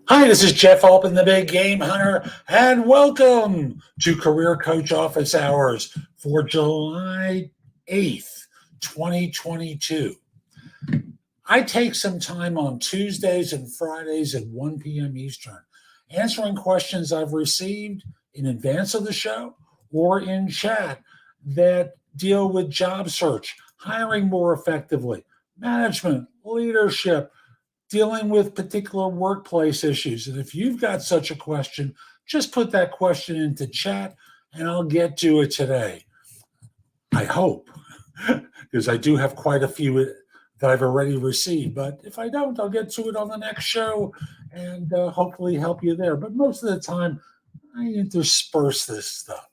Hi, this is Jeff Altman, the Big Game Hunter, and welcome to Career Coach Office Hours for July 8th, 2022. I take some time on Tuesdays and Fridays at 1 p.m. Eastern, answering questions I've received in advance of the show or in chat that deal with job search, hiring more effectively, management, leadership, dealing with particular workplace issues. And if you've got such a question, just put that question into chat and I'll get to it today. I hope, because I do have quite a few that I've already received. But if I don't, I'll get to it on the next show and hopefully help you there. But most of the time, I intersperse this stuff.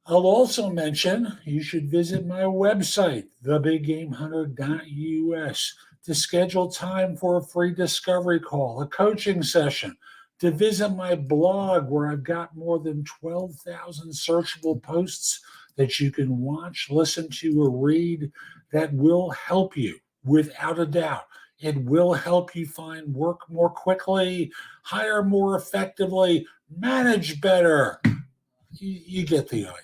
I'll also mention you should visit my website, thebiggamehunter.us, to schedule time for a free discovery call, a coaching session, to visit my blog where I've got more than 12,000 searchable posts that you can watch, listen to, or read that will help you without a doubt. It will help you find work more quickly, hire more effectively, manage better. You get the idea.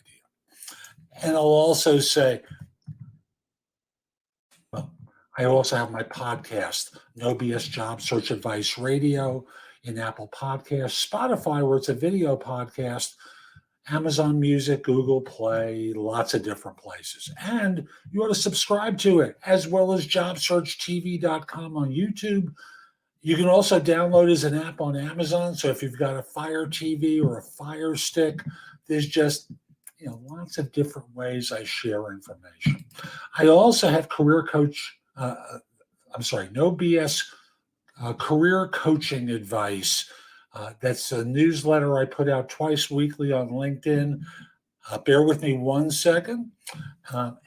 And I'll also say, well, I also have my podcast, No BS Job Search Advice Radio, in Apple Podcasts, Spotify, where it's a video podcast, Amazon Music, Google Play, lots of different places. And you ought to subscribe to it, as well as JobSearchTV.com on YouTube. You can also download as an app on Amazon. So if you've got a Fire TV or a Fire Stick, there's just lots of different ways I share information. I also have No BS career coaching advice. That's a newsletter I put out twice weekly on LinkedIn. Bear with me 1 second.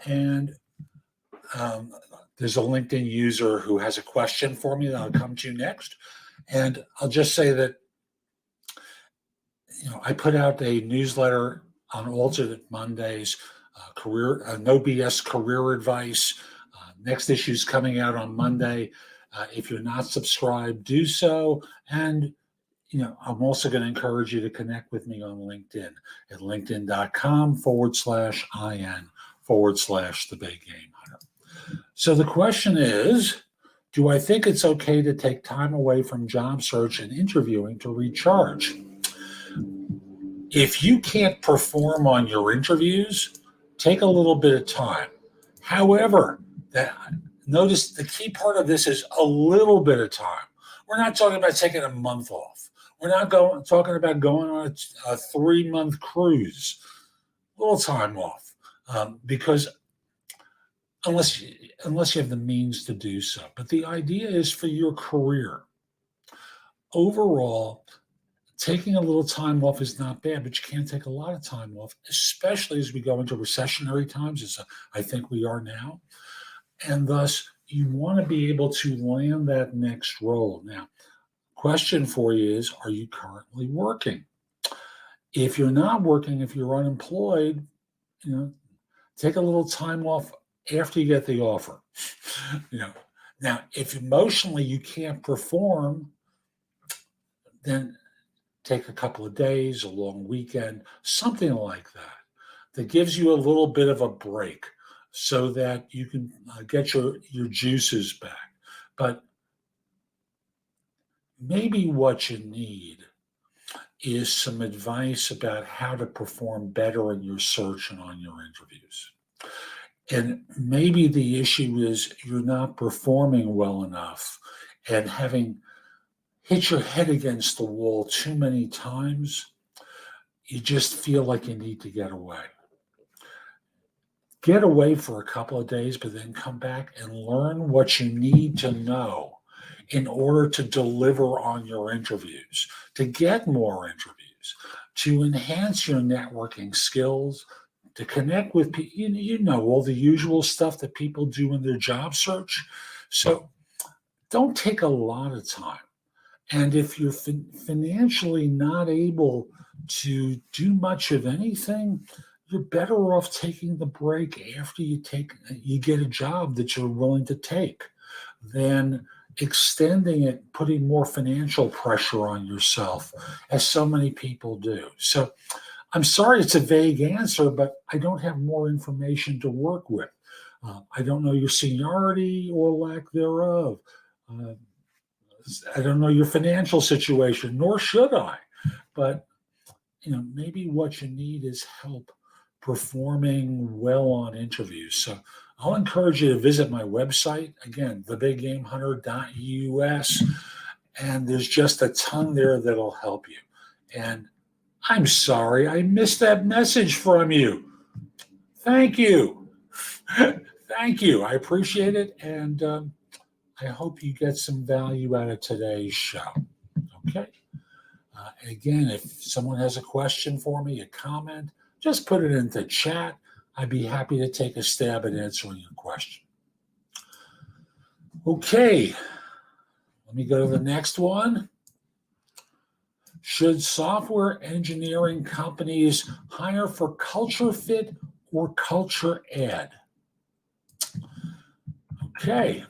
And there's a LinkedIn user who has a question for me that I'll come to next. And I'll just say that, I put out a newsletter on alternate Mondays, No BS career advice. Next issue is coming out on Monday. If you're not subscribed, do so. And, I'm also going to encourage you to connect with me on LinkedIn at linkedin.com/IN/the Big Game Hunter. So the question is, do I think it's okay to take time away from job search and interviewing to recharge? If you can't perform on your interviews, take a little bit of time. However, notice the key part of this is a little bit of time. We're not talking about taking a month off. We're not talking about going on a 3-month cruise. A little time off, because unless you have the means to do so. But the idea is for your career. Overall, taking a little time off is not bad, but you can't take a lot of time off, especially as we go into recessionary times, as I think we are now. And thus, you want to be able to land that next role. Now, question for you is, are you currently working? If you're not working, if you're unemployed, take a little time off after you get the offer. Now, if emotionally you can't perform, then take a couple of days, a long weekend, something like that gives you a little bit of a break so that you can get your juices back. But maybe what you need is some advice about how to perform better in your search and on your interviews. And maybe the issue is you're not performing well enough and having hit your head against the wall too many times, you just feel like you need to get away. Get away for a couple of days, but then come back and learn what you need to know in order to deliver on your interviews, to get more interviews, to enhance your networking skills, to connect with people, all the usual stuff that people do in their job search. So don't take a lot of time. And if you're financially not able to do much of anything, you're better off taking the break after you get a job that you're willing to take than extending it, putting more financial pressure on yourself, as so many people do. So I'm sorry it's a vague answer, but I don't have more information to work with. I don't know your seniority or lack thereof. Uh, I don't know your financial situation, nor should I. But maybe what you need is help performing well on interviews. So I'll encourage you to visit my website, again, thebiggamehunter.us, and there's just a ton there that'll help you. And I'm sorry I missed that message from you. Thank you. Thank you. I appreciate it. And I hope you get some value out of today's show. Okay. And again, if someone has a question for me, a comment, just put it into chat. I'd be happy to take a stab at answering your question. Okay. Let me go to the next one. Should software engineering companies hire for culture fit or culture add? Okay.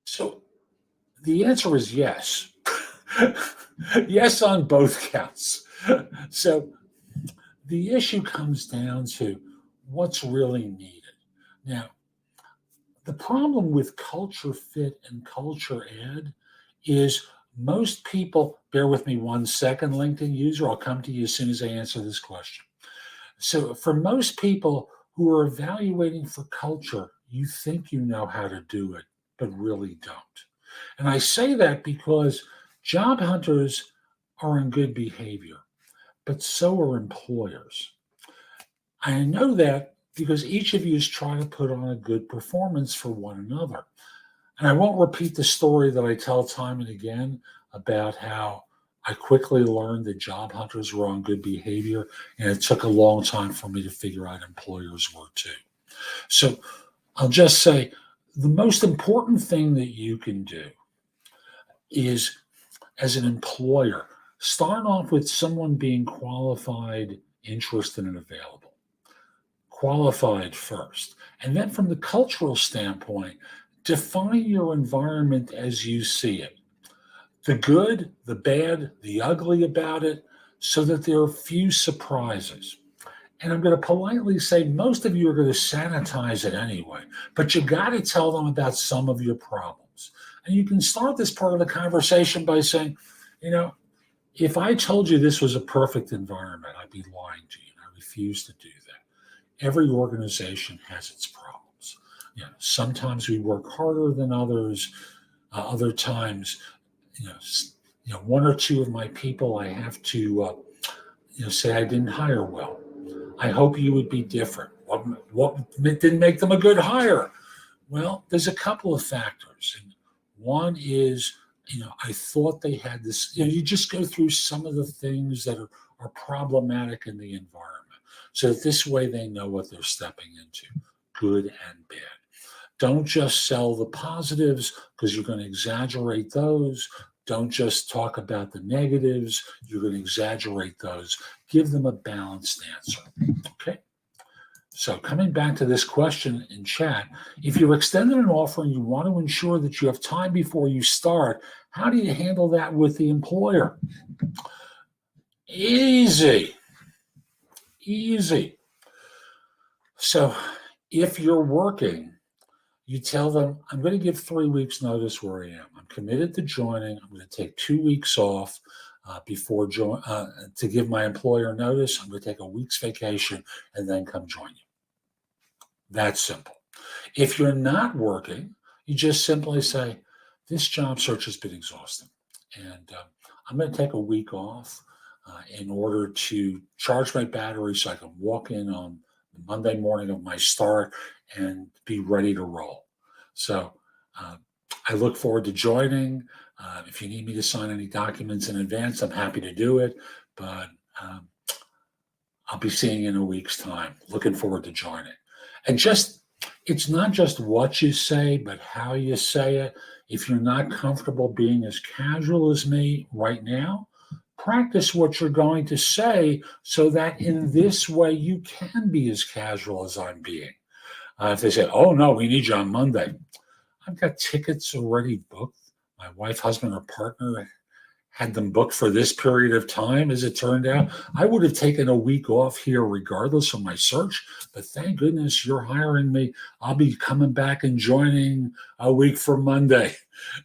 So the answer is yes. Yes on both counts. So the issue comes down to what's really needed. Now, the problem with culture fit and culture add is most people, bear with me 1 second, LinkedIn user, I'll come to you as soon as I answer this question. So for most people who are evaluating for culture, you think you know how to do it, but really don't. And I say that because job hunters are in good behavior, but so are employers. I know that because each of you is trying to put on a good performance for one another. And I won't repeat the story that I tell time and again about how I quickly learned that job hunters were on good behavior, and it took a long time for me to figure out employers were too. So I'll just say the most important thing that you can do is, as an employer, start off with someone being qualified, interested, and available. Qualified first. And then from the cultural standpoint, define your environment as you see it. The good, the bad, the ugly about it, so that there are few surprises. And I'm going to politely say most of you are going to sanitize it anyway, but you got to tell them about some of your problems. And you can start this part of the conversation by saying, if I told you this was a perfect environment, I'd be lying to you. And I refuse to do that. Every organization has its problems. Sometimes we work harder than others. Other times, one or two of my people I have to, say I didn't hire well. I hope you would be different. What didn't make them a good hire? Well, there's a couple of factors. And one is, I thought they had this, you just go through some of the things that are problematic in the environment. So that this way they know what they're stepping into, good and bad. Don't just sell the positives because you're going to exaggerate those. Don't just talk about the negatives. You're going to exaggerate those. Give them a balanced answer. Okay? So coming back to this question in chat, if you're extending an offer and you want to ensure that you have time before you start, how do you handle that with the employer? Easy. So if you're working, you tell them, I'm going to give 3 weeks notice where I am. I'm committed to joining. I'm going to take 2 weeks off to give my employer notice. I'm going to take a week's vacation and then come join you. That's simple. If you're not working, you just simply say, this job search has been exhausting. And I'm going to take a week off in order to charge my battery so I can walk in on the Monday morning of my start and be ready to roll. So I look forward to joining. If you need me to sign any documents in advance, I'm happy to do it. But I'll be seeing you in a week's time. Looking forward to joining. And it's not just what you say, but how you say it. If you're not comfortable being as casual as me right now, practice what you're going to say so that in this way you can be as casual as I'm being. If they say, oh, no, we need you on Monday, I've got tickets already booked. My wife, husband, or partner had them booked for this period of time, as it turned out. I would have taken a week off here regardless of my search, but thank goodness you're hiring me. I'll be coming back and joining a week from Monday.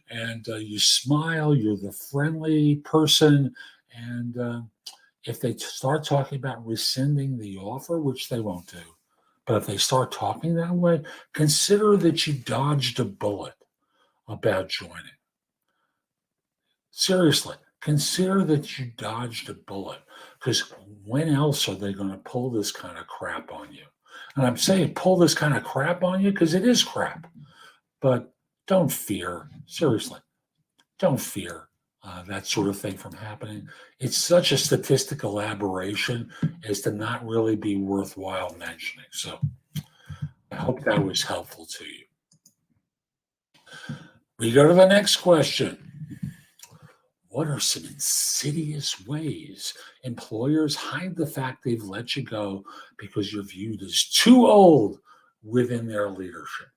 And you smile, you're the friendly person. And if they start talking about rescinding the offer, which they won't do, but if they start talking that way, consider that you dodged a bullet about joining. Seriously, consider that you dodged a bullet, because when else are they going to pull this kind of crap on you? And I'm saying pull this kind of crap on you because it is crap. But don't fear, seriously, don't fear that sort of thing from happening. It's such a statistical aberration as to not really be worthwhile mentioning. So I hope that was helpful to you. We go to the next question. What are some insidious ways employers hide the fact they've let you go because you're viewed as too old within their leadership?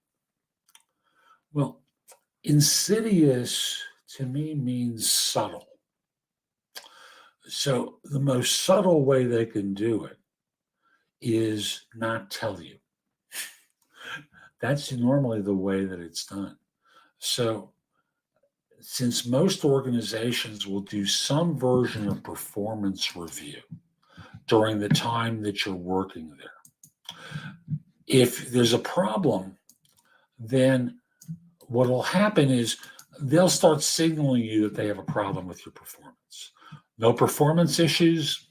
Well, insidious to me means subtle. So the most subtle way they can do it is not tell you. That's normally the way that it's done. So since most organizations will do some version of performance review during the time that you're working there, if there's a problem, then what will happen is they'll start signaling you that they have a problem with your performance. No performance issues,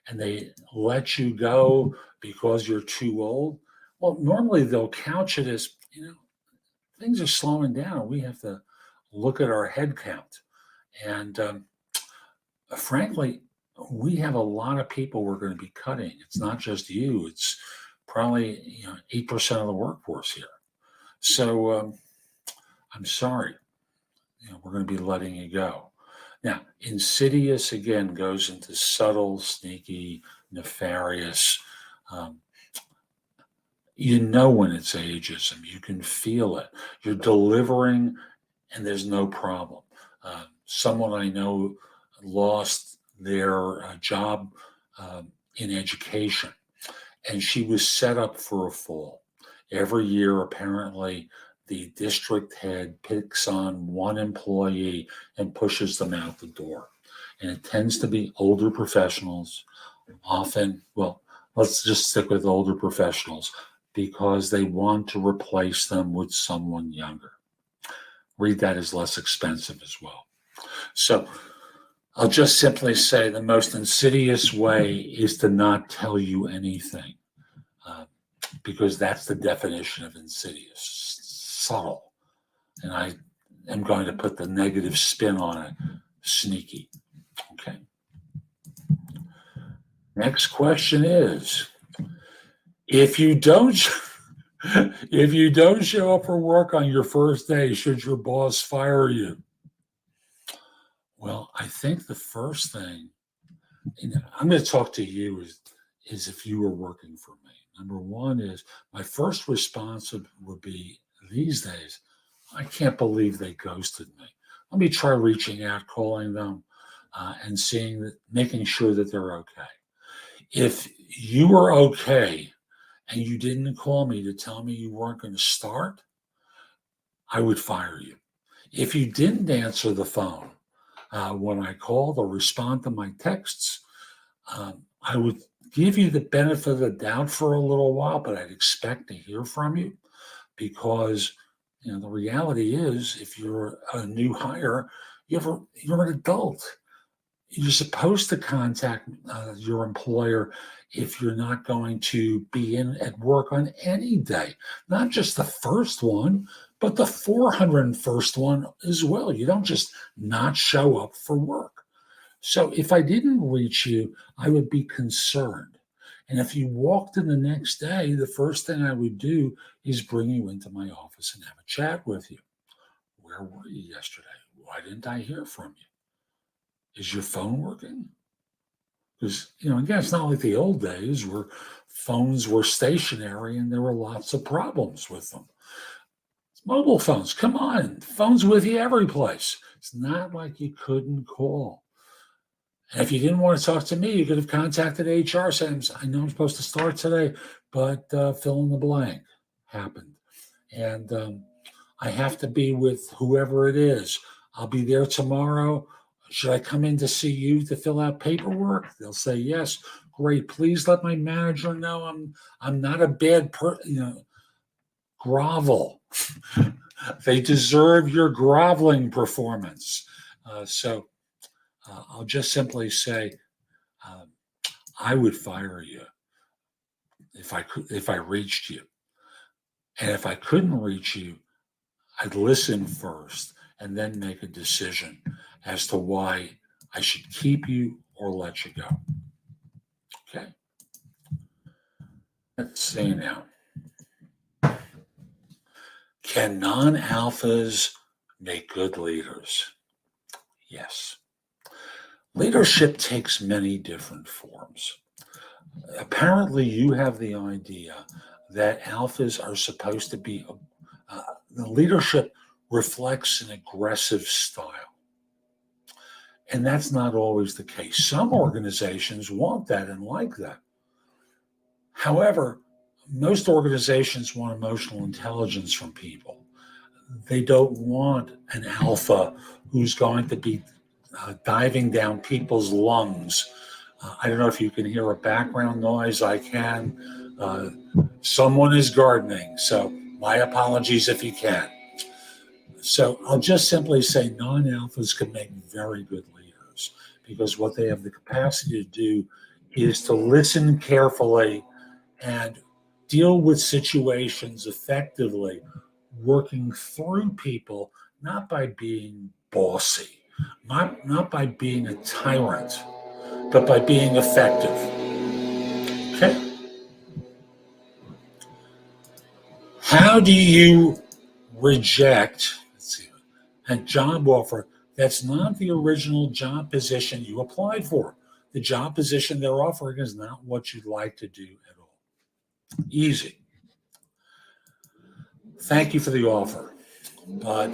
and they let you go because you're too old. Well, normally they'll couch it as, things are slowing down. We have to look at our head count. And frankly, we have a lot of people we're going to be cutting. It's not just you. It's probably 8% of the workforce here. So I'm sorry. We're going to be letting you go. Now, insidious, again, goes into subtle, sneaky, nefarious. You know when it's ageism. You can feel it. You're delivering, and there's no problem. Someone I know lost their job in education, and she was set up for a fall. Every year, apparently, the district head picks on one employee and pushes them out the door. And it tends to be older professionals, often, well, let's just stick with older professionals, because they want to replace them with someone younger. Read that as less expensive as well. So I'll just simply say the most insidious way is to not tell you anything, because that's the definition of insidious, subtle. And I am going to put the negative spin on it, sneaky. Okay. Next question is, if you don't show up for work on your first day, should your boss fire you? Well, I think the first thing, I'm going to talk to you is if you were working for me. Number one is my first response would be, these days, I can't believe they ghosted me. Let me try reaching out, calling them, and making sure that they're okay. If you were okay and you didn't call me to tell me you weren't going to start, I would fire you. If you didn't answer the phone when I called or respond to my texts, I would give you the benefit of the doubt for a little while, but I'd expect to hear from you, because the reality is, if you're a new hire, you're an adult. You're supposed to contact your employer if you're not going to be in at work on any day, not just the first one, but the 401st one as well. You don't just not show up for work. So if I didn't reach you, I would be concerned. And if you walked in the next day, the first thing I would do is bring you into my office and have a chat with you. Where were you yesterday? Why didn't I hear from you? Is your phone working? Because, again, it's not like the old days where phones were stationary and there were lots of problems with them. Mobile phones, come on. Phones with you every place. It's not like you couldn't call. And if you didn't want to talk to me, you could have contacted HR saying, I know I'm supposed to start today, but fill in the blank happened. And I have to be with whoever it is. I'll be there tomorrow. Should I come in to see you to fill out paperwork? They'll say yes. Great. Please let my manager know I'm not a bad person. Grovel. They deserve your groveling performance. So I'll just simply say, I would fire you if I reached you, and if I couldn't reach you, I'd listen first and then make a decision as to why I should keep you or let you go. Okay. Let's see now. Can non-alphas make good leaders? Yes. Leadership takes many different forms. Apparently, you have the idea that alphas are supposed to be, the leadership reflects an aggressive style. And that's not always the case. Some organizations want that and like that. However, most organizations want emotional intelligence from people. They don't want an alpha who's going to be diving down people's lungs. I don't know if you can hear a background noise. I can. Someone is gardening, so my apologies if you can. So I'll just simply say non-alphas can make very good leaders because what they have the capacity to do is to listen carefully and deal with situations effectively, working through people, not by being bossy, not by being a tyrant, but by being effective. Okay? How do you reject, a job offer that's not the original job position you applied for? The job position they're offering is not what you'd like to do at all. Easy. Thank you for the offer, but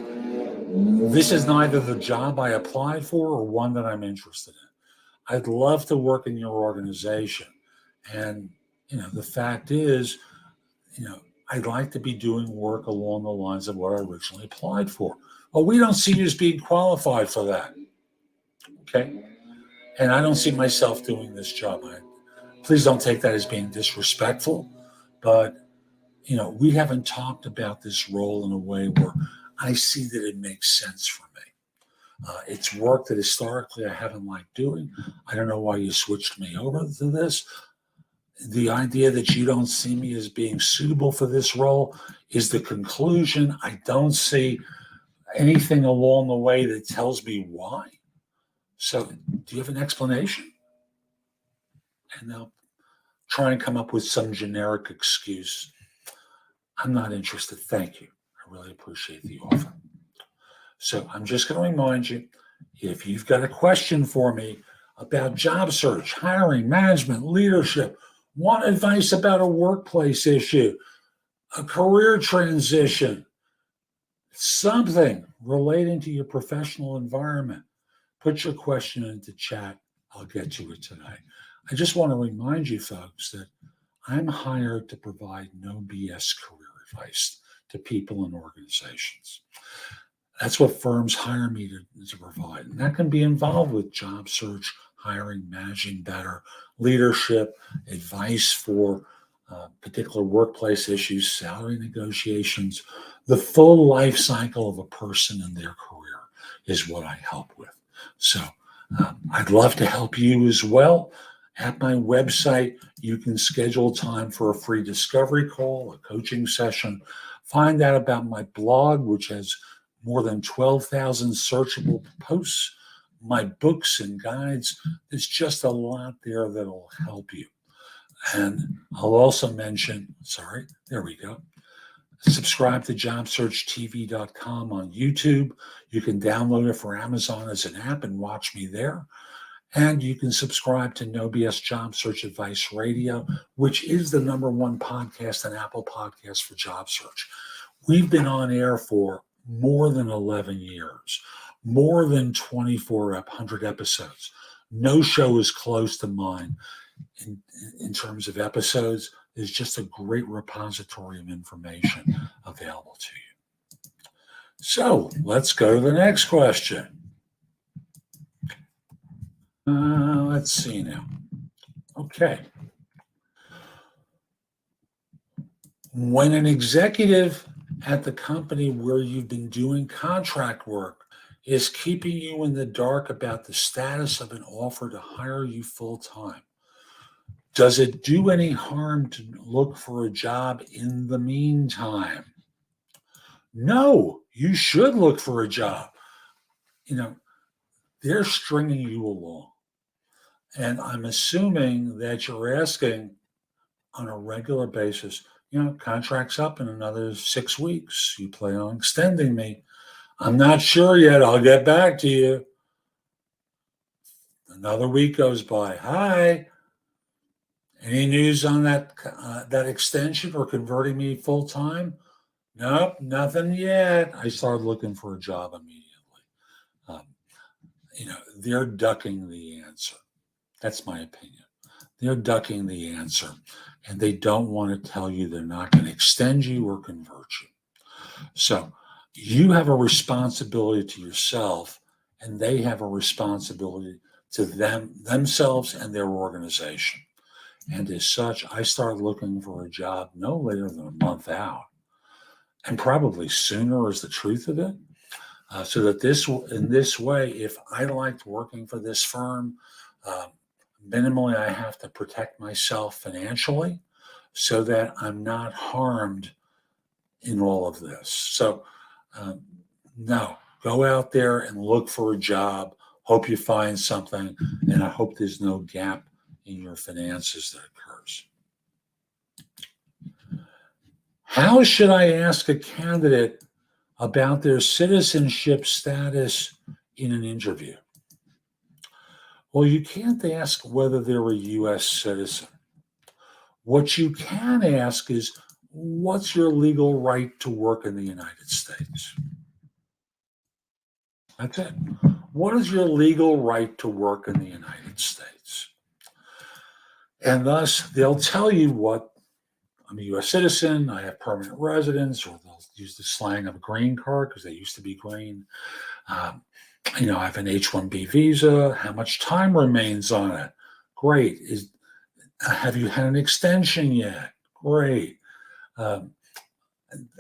this is neither the job I applied for or one that I'm interested in. I'd love to work in your organization. And, the fact is, I'd like to be doing work along the lines of what I originally applied for. Well, we don't see you as being qualified for that. Okay. And I don't see myself doing this job. Please don't take that as being disrespectful, but we haven't talked about this role in a way where I see that it makes sense for me. It's work that historically I haven't liked doing. I don't know why you switched me over to this. The idea that you don't see me as being suitable for this role is the conclusion. I don't see anything along the way that tells me why. So, do you have an explanation? And they'll try and come up with some generic excuse. I'm not interested. Thank you. I really appreciate the offer. So I'm just going to remind you, if you've got a question for me about job search, hiring, management, leadership, want advice about a workplace issue, a career transition, something relating to your professional environment, put your question into chat. I'll get to it tonight. I just want to remind you folks that I'm hired to provide no BS career advice to people and organizations. That's what firms hire me to provide. And that can be involved with job search, hiring, managing better, leadership, advice for particular workplace issues, salary negotiations. The full life cycle of a person and their career is what I help with. So I'd love to help you as well. At my website, you can schedule time for a free discovery call, a coaching session. Find out about my blog, which has more than 12,000 searchable posts, my books and guides. There's just a lot there that'll help you. And I'll also mention, there we go. Subscribe to JobSearchTV.com on YouTube. You can download it for Amazon as an app and watch me there. And you can subscribe to No BS Job Search Advice Radio, which is the #1 podcast on Apple Podcasts for job search. We've been on air for more than 11 years, more than 2,400 episodes. No show is close to mine in, in terms of episodes. It's just a great repository of information available to you. So let's go to the next question. Let's see now. Okay. When an executive at the company where you've been doing contract work is keeping you in the dark about the status of an offer to hire you full time, does it do any harm to look for a job in the meantime? No, you should look for a job. They're stringing you along. And I'm assuming that you're asking on a regular basis, contract's up in another 6 weeks. You plan on extending me. I'm not sure yet. I'll get back to you. Another week goes by. Hi. Any news on that extension or converting me full time? Nope, nothing yet. I started looking for a job immediately. They're ducking the answer. That's my opinion. They're ducking the answer, and they don't want to tell you they're not going to extend you or convert you. So you have a responsibility to yourself, and they have a responsibility to themselves and their organization. And as such, I started looking for a job no later than a month out, and probably sooner is the truth of it. So that in this way, if I liked working for this firm, minimally I have to protect myself financially so that I'm not harmed in all of this. So no, go out there and look for a job. Hope you find something, and I hope there's no gap in your finances that occurs. How should I ask a candidate about their citizenship status in an interview? Well, you can't ask whether they're a U.S. citizen. What you can ask is, what's your legal right to work in the United States? That's it. What is your legal right to work in the United States? And thus, they'll tell you I'm a U.S. citizen, I have permanent residence, or they'll use the slang of a green card because they used to be green. I have an H-1B visa. How much time remains on it? Great. Have you had an extension yet? Great.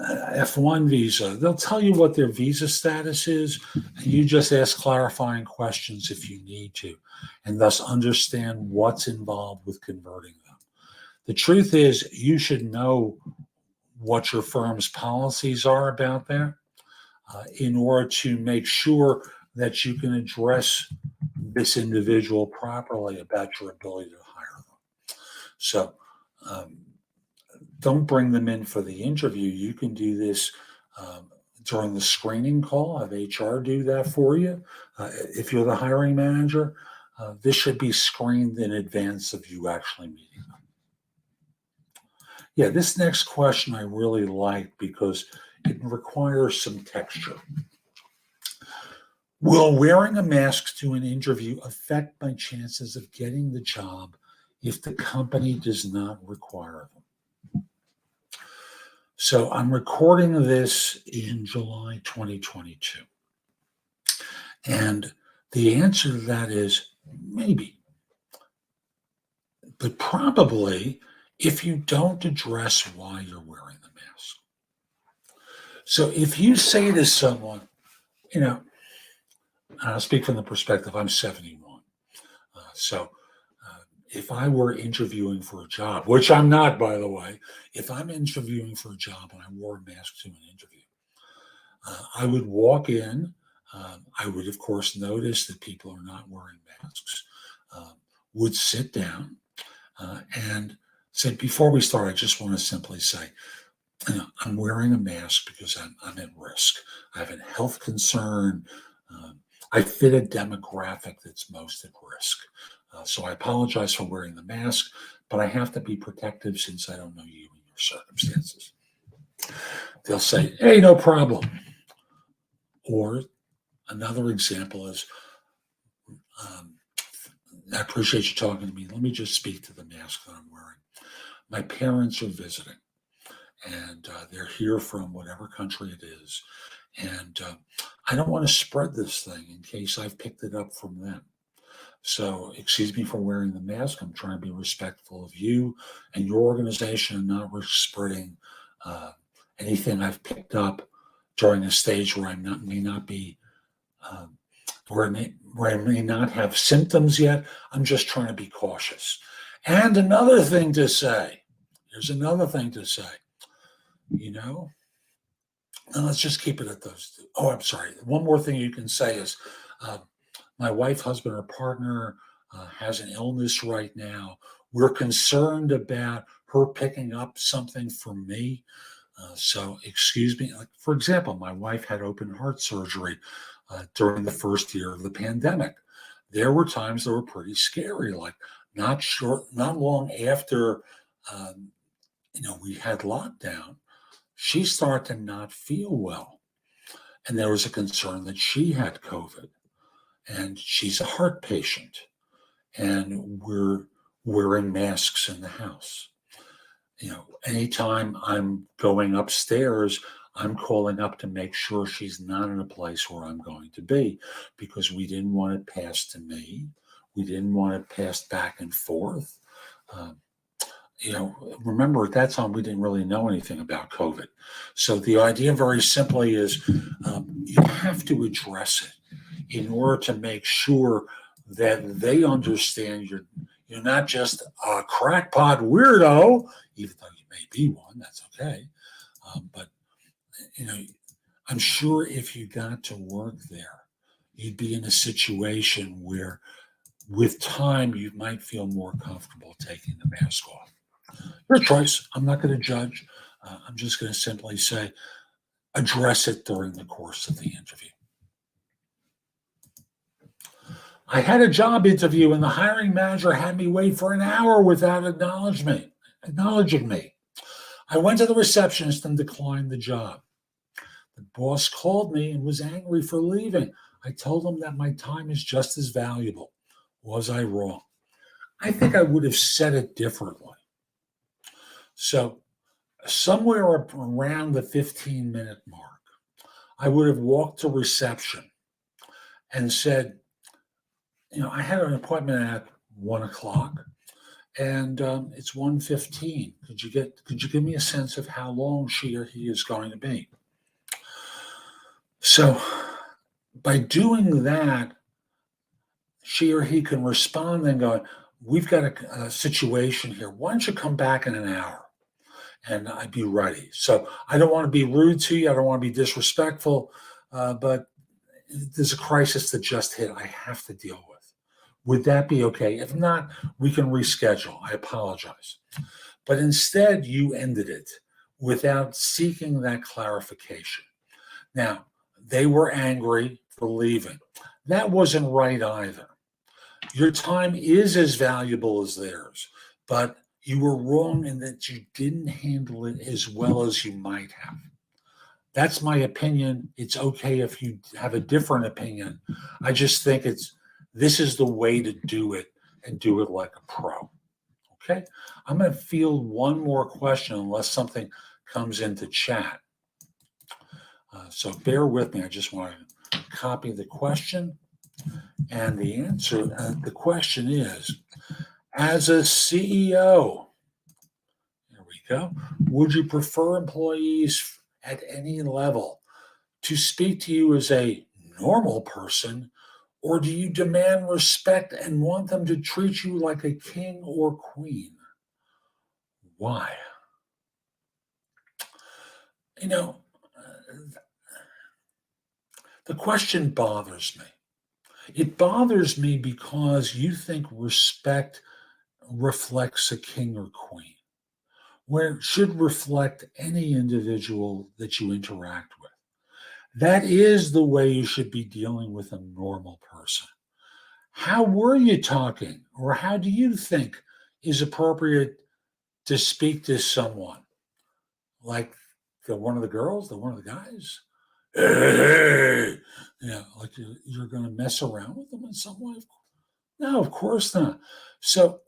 F1 visa. They'll tell you what their visa status is, and you just ask clarifying questions if you need to, and thus understand what's involved with converting them. The truth is, you should know what your firm's policies are about that in order to make sure that you can address this individual properly about your ability to hire them. So don't bring them in for the interview. You can do this during the screening call. Have HR do that for you. If you're the hiring manager, this should be screened in advance of you actually meeting them. Yeah, this next question I really like because it requires some texture. Will wearing a mask to an interview affect my chances of getting the job if the company does not require them? So I'm recording this in July 2022. And the answer to that is maybe. But probably if you don't address why you're wearing the mask. So if you say to someone, I'll speak from the perspective, I'm 71. If I were interviewing for a job, which I'm not, by the way, if I'm interviewing for a job and I wore a mask to an interview, I would walk in. I would, of course, notice that people are not wearing masks, would sit down and say, before we start, I just want to simply say, I'm wearing a mask because I'm at risk. I have a health concern. I fit a demographic that's most at risk. So I apologize for wearing the mask, but I have to be protective since I don't know you and your circumstances. They'll say, hey, no problem. Or another example is, um, I appreciate you talking to me. Let me just speak to the mask that I'm wearing. My parents are visiting, and they're here from whatever country it is. And I don't want to spread this thing in case I've picked it up from them. So, excuse me for wearing the mask. I'm trying to be respectful of you and your organization and not spreading uh, anything I've picked up during a stage where may not be, um, where I may not have symptoms yet. I'm just trying to be cautious. And another thing to say, here's another thing to say, you know, and let's just keep it at those two. Oh, I'm sorry. One more thing you can say is, uh, my wife, husband, or partner has an illness right now. We're concerned about her picking up something from me. So, excuse me. Like, for example, my wife had open heart surgery during the first year of the pandemic. There were times that were pretty scary, like not long after, um, we had lockdown, she started to not feel well. And there was a concern that she had COVID, and she's a heart patient, and we're wearing masks in the house. Anytime I'm going upstairs, I'm calling up to make sure she's not in a place where I'm going to be, because we didn't want it passed to me. We didn't want it passed back and forth. Um, Remember at that time, we didn't really know anything about COVID. So the idea very simply is, you have to address it in order to make sure that they understand you're not just a crackpot weirdo, even though you may be one, that's okay. But, you know, I'm sure if you got to work there, you'd be in a situation where with time, you might feel more comfortable taking the mask off. Your choice. I'm not going to judge. I'm just going to simply say, address it during the course of the interview. I had a job interview and the hiring manager had me wait for an hour without acknowledging me. I went to the receptionist and declined the job. The boss called me and was angry for leaving. I told him that my time is just as valuable. Was I wrong? I think I would have said it differently. So, somewhere around the 15-minute mark, I would have walked to reception and said, I had an appointment at 1 o'clock, and it's 1:15. Could you give me a sense of how long she or he is going to be? So by doing that, she or he can respond and go, we've got a situation here. Why don't you come back in an hour? And I'd be ready. So I don't want to be rude to you. I don't want to be disrespectful, but there's a crisis that just hit. I have to deal with. Would that be okay? If not, we can reschedule. I apologize. But instead, you ended it without seeking that clarification. Now, they were angry for leaving. That wasn't right either. Your time is as valuable as theirs, but you were wrong in that you didn't handle it as well as you might have. That's my opinion. It's okay if you have a different opinion. I just think this is the way to do it, and do it like a pro. Okay? I'm going to field one more question unless something comes into chat. So bear with me. I just want to copy the question. And the answer, the question is, as a CEO, there we go, would you prefer employees at any level to speak to you as a normal person, or do you demand respect and want them to treat you like a king or queen? Why? The question bothers me. It bothers me because you think respect reflects a king or queen, where it should reflect any individual that you interact with. That is the way you should be dealing with a normal person. How were you talking, or how do you think is appropriate to speak to someone? Like If they're one of the girls, they're one of the guys. Hey, like you're going to mess around with them in some way? No, of course not. So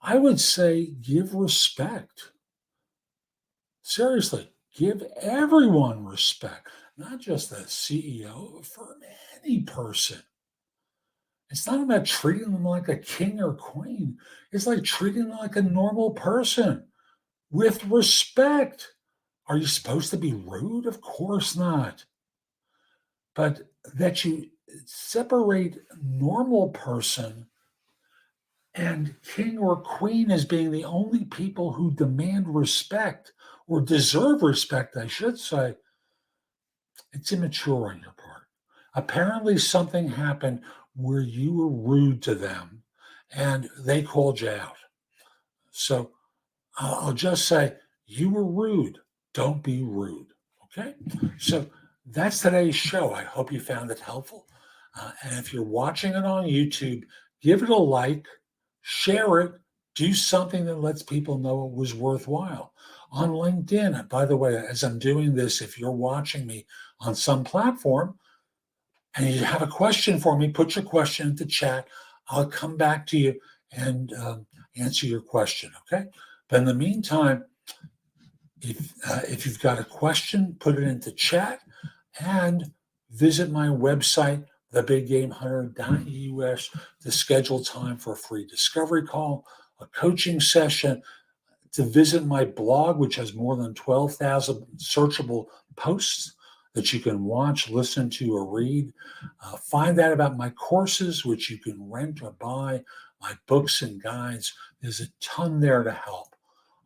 I would say give respect. Seriously, give everyone respect, not just the CEO, for any person. It's not about treating them like a king or queen. It's like treating them like a normal person with respect. Are you supposed to be rude? Of course not. But that you separate normal person and king or queen as being the only people who demand respect or deserve respect, I should say, it's immature on your part. Apparently, something happened where you were rude to them and they called you out. So I'll just say, you were rude. Don't be rude. Okay. So that's today's show. I hope you found it helpful. And if you're watching it on YouTube, give it a like, share it, do something that lets people know it was worthwhile. On LinkedIn, by the way, as I'm doing this, if you're watching me on some platform and you have a question for me, put your question into chat. I'll come back to you and answer your question. Okay. But in the meantime, if you've got a question, put it into chat and visit my website, thebiggamehunter.us, to schedule time for a free discovery call, a coaching session, to visit my blog, which has more than 12,000 searchable posts that you can watch, listen to, or read. Find out about my courses, which you can rent or buy, my books and guides. There's a ton there to help.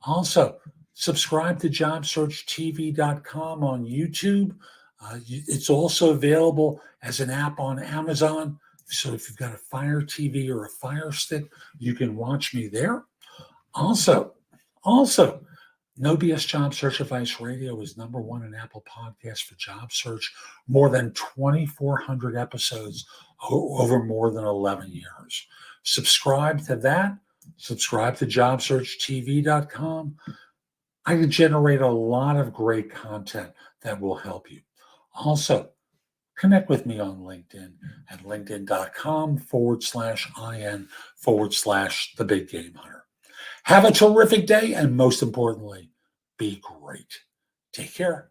Also, subscribe to JobSearchTV.com on YouTube. It's also available as an app on Amazon. So if you've got a Fire TV or a Fire Stick, you can watch me there. Also, No BS Job Search Advice Radio is #1 in Apple Podcasts for job search. More than 2,400 episodes over more than 11 years. Subscribe to that. Subscribe to JobSearchTV.com. I generate a lot of great content that will help you. Also, connect with me on LinkedIn at linkedin.com/IN/the Big Game Hunter. Have a terrific day, and most importantly, be great. Take care.